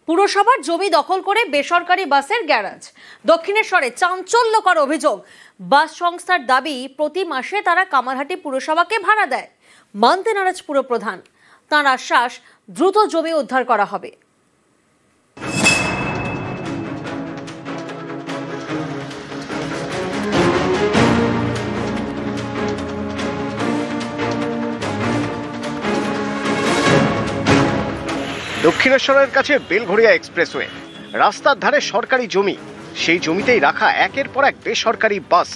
পুরসভার জমি দখল করে বেসরকারি বাসের গ্যারাজ। দক্ষিণেশ্বরে চাঞ্চল্যকর অভিযোগ, বাস সংস্থার দাবি প্রতি মাসে তারা কামারহাটি পুরসভাকে ভাড়া দেয়। মানতে নারাজ পুরপ্রধান, তাঁর আশ্বাস দ্রুত জমি উদ্ধার করা হবে। দক্ষিণেশ্বরের কাছে বেলঘড়িয়া এক্সপ্রেসওয়ে, রাস্তার ধারে সরকারি জমি, সেই জমিতেই রাখা একের পর এক বেসরকারি বাস।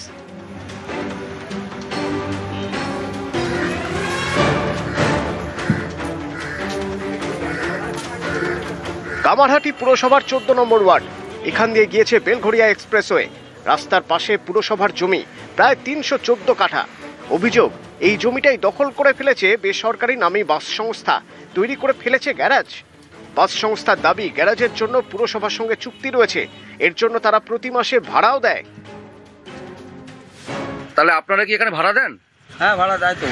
কামারহাটি পুরসভার 14 নম্বর ওয়ার্ড, এখান দিয়ে গিয়েছে বেলঘড়িয়া এক্সপ্রেসওয়ে। রাস্তার পাশে পুরসভার জমি প্রায় 314 কাঠা। অভিযোগ, এই জমিটাই দখল করে ফেলেছে বেসরকারি নামী বাস সংস্থা, তৈরি করে ফেলেছে গ্যারাজ। বাস সংস্থার দাবি গ্যারাজের জন্য পুরসভার সঙ্গে চুক্তি রয়েছে, এর জন্য তারা প্রতি মাসে ভাড়াও দেয়। তাহলে আপনারা কি এখানে ভাড়া দেন? হ্যাঁ, ভাড়া দেয় তো।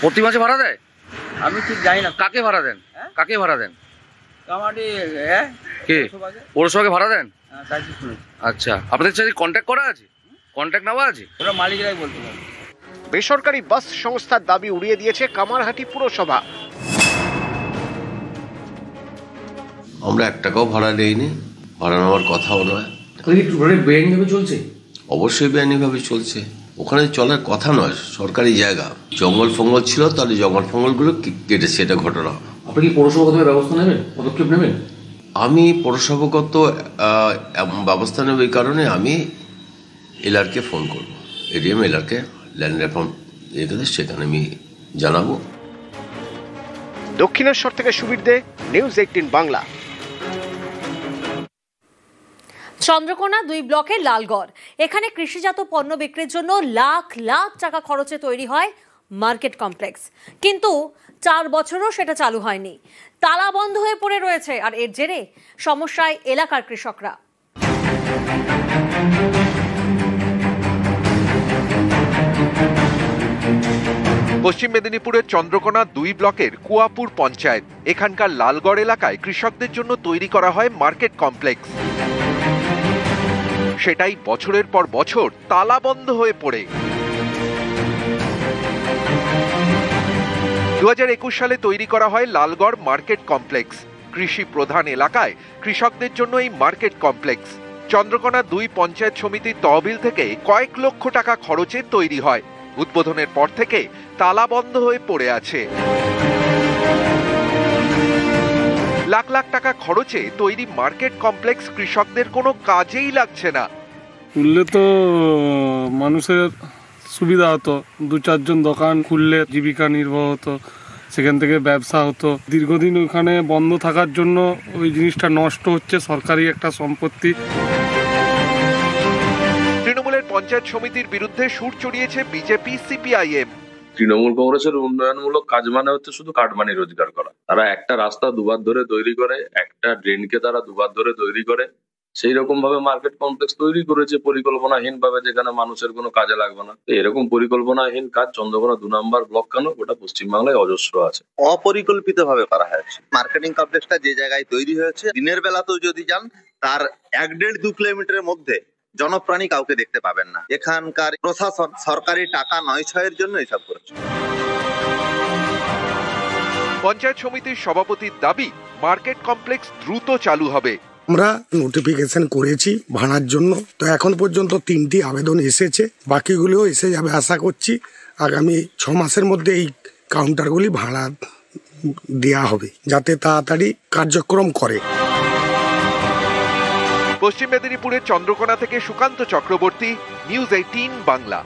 প্রতি মাসে ভাড়া দেয়? আমি ঠিক জানি না। কাকে ভাড়া দেন? কাকে ভাড়া দেন? কামারহাটি কে পৌরসভাকে ভাড়া দেন? আচ্ছা, আপনাদের সাথে কন্ট্যাক্ট করা আছে? কন্ট্যাক্ট নেওয়া আছে? ওরা মালিকরাই বলতে পারে। বেসরকারি বাস সংস্থার দাবি উড়িয়ে দিয়েছে কামারহাটি পুরসভা। আমরা 1 টাকাও ভাড়া দেইনি, ভাড়া নেওয়ার কথাও নয়। বেআইনিভাবে চলছে? অবশ্যই বেআইনিভাবে চলছে, ওখানে চলার কথা নয়। সরকারি জায়গা, জঙ্গল ফঙ্গল ছিল, তাহলে জঙ্গল ফঙ্গলগুলো কেটেছে, এটা ঘটনা। আপনি কি পৌরসভাগত ব্যবস্থা নেবেন, পদক্ষেপ নেবেন? আমি পৌরসভাগত ব্যবস্থা নেব, এই কারণে আমি এলআরকে ফোন করব, এডিএম এলআরকে, ল্যান্ড রেফর্ম সেখানে আমি জানাবো। দক্ষিণেশ্বর থেকে সুবীর দে, নিউজ 18 বাংলা। চন্দ্রকোনা 2 ব্লকের লালগড়, এখানে কৃষিজাত পণ্য বিক্রির জন্য লাখ লাখ টাকা খরচে তৈরি হয় মার্কেট কমপ্লেক্স, কিন্তু 4 বছরও সেটা চালু হয়নি। তালা বন্ধ হয়ে পড়ে রয়েছে, আর এর জেরে সমস্যায় এলাকার কৃষকরা। পশ্চিম মেদিনীপুরের চন্দ্রকোনা 2 ব্লকের কুয়াপুর পঞ্চায়েত, এখানকার লালগড় এলাকায় কৃষকদের জন্য তৈরি করা হয় মার্কেট কমপ্লেক্স। সেটাই বছরের পর বছর তালা বন্ধ হয়ে পড়ে। 2021 সালে তৈরি করা হয় লালগড় মার্কেট কমপ্লেক্স। কৃষি প্রধান এলাকায় কৃষকদের জন্য এই মার্কেট কমপ্লেক্স চন্দ্রকোনা 2 পঞ্চায়েত সমিতির তহবিল থেকে কয়েক লক্ষ টাকা খরচে তৈরি হয়। উদ্বোধনের পর থেকে তালা বন্ধ হয়ে পড়ে আছে। লাখ লাখ টাকা খরচে তৈরি মার্কেট কমপ্লেক্স কৃষকদের কোনো কাজেই লাগছে না। খুললে তো মানুষের সুবিধা হতো, 2-4 জন দোকান খুললে জীবিকা নির্বাহ হতো, সেখান থেকে ব্যবসা হতো। দীর্ঘদিন ওখানে বন্ধ থাকার জন্য ওই জিনিসটা নষ্ট হচ্ছে, সরকারি একটা সম্পত্তি। তৃণমূলের পঞ্চায়েত সমিতির বিরুদ্ধে সুর চড়িয়েছে বিজেপি, সিপিআইএম। তৃণমূল কংগ্রেসের উন্নয়নমূলক কাজ মানে হচ্ছে শুধু কাটমানি রোজগার করা। তারা একটা রাস্তা 2 বার ধরে তৈরি করে, একটা ড্রেনকে তারা 2 বার ধরে তৈরি করে, সেই রকম ভাবে মার্কেট কমপ্লেক্স তৈরি করেছে পরিকল্পনাহীন ভাবে, যেখানে মানুষের কোনো কাজে লাগবে না। এরকম পরিকল্পনাহীন কাজ চন্দ্রকোনা 2 নম্বর ব্লক কেন, গোটা পশ্চিমবাংলায় অজস্র আছে। অপরিকল্পিত ভাবে করা হয়েছে। মার্কেটিং কমপ্লেক্সটা যে জায়গায় তৈরি হয়েছে, দিনের বেলাতেও যদি যান তার 1-1.5-2 কিলোমিটারের মধ্যে জনপ্রাণী কাউকে দেখতে পাবেন না। এখানকার প্রশাসন সরকারি টাকা 9-6 এর জন্য এসব করেছে। পঞ্চায়েত সমিতির সভাপতির দাবি মার্কেট কমপ্লেক্স দ্রুত চালু হবে। আমরা নোটিফিকেশন করেছি ভাড়ার জন্য, তো এখন পর্যন্ত 3টি আবেদন এসেছে, বাকিগুলিও এসে যাবে আশা করছি। আগামী 6 মাসের মধ্যে এই কাউন্টারগুলি ভাড়া দেওয়া হবে, যাতে তাড়াতাড়ি কার্যক্রম করে। পশ্চিম মেদিনীপুরের চন্দ্রকোনা থেকে সুকান্ত চক্রবর্তী, নিউজ 18 বাংলা।